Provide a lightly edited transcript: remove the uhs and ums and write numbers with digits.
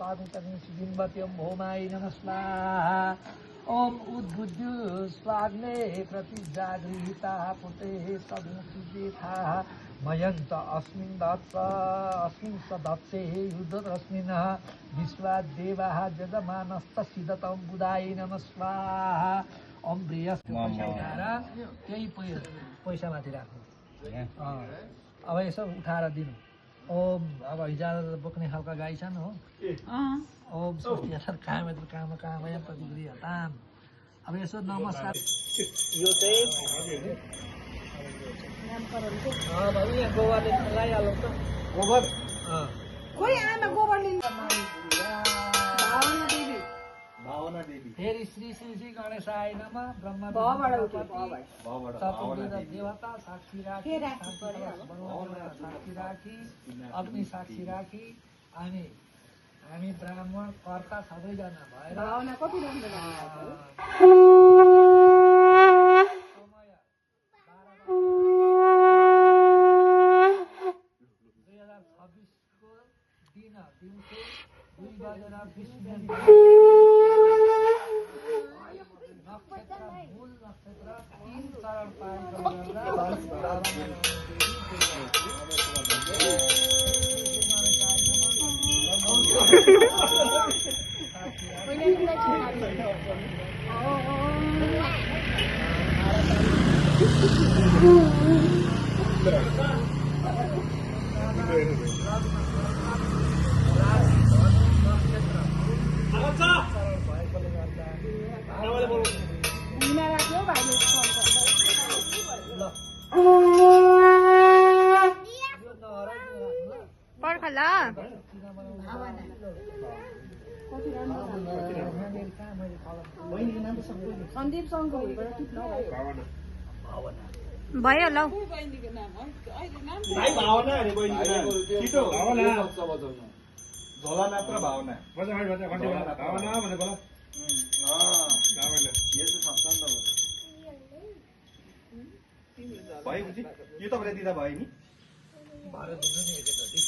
पादुकबिम्बत्यं भौमाय नमः स्वाहा ॐ उद्बुद्ध स्वाग्ने प्रतिजागृहीता पुते सदुचिथा मयन्त अस्मिन् दत्स अस्मिन् सदत्से युद्धरस्मिन् विश्वादेवाः जजमानस्तसिदतं बुधाय नमः स्वाहा ॐ बृहस्पति पैसा उठाएर केही पैसा माथि राख्नु अब यसो उठाएर दिनु ओम अब हिजो बोक्ने खालका गाई छन् हो ओम स्वस्ति कामयन् प्रतिगृह्यताम् अब यसो नमस्कार यो चाहिँ यहाँ गोबरले लगाइहालौँ त गोबर खोइ आमा गोबर लिनु भावना देवी फेरि श्री श्री श्री गणेशाय नमः ब्रह्म देवता साक्षी राखी अग्नि साक्षी राखी हामी ब्राह्मण कर्ता सबैजना भएर भावना कति राम्रो समय 2026 को दिन दिउँसो 2 बजेर 20 मिनट नक्षत्र मूल नक्षत्र 3 चरण पर्खला सन्दीप सङ्घको भयो ल भाइ भावना अरे बहिनीको नाम छिटो भावना झोला मात्र भावना भावना भने बोला यो चाहिँ सक्छ नि त भयो बुझी यो तपाईँले दिँदा भयो नि भएर दिनु नि एकैचोटि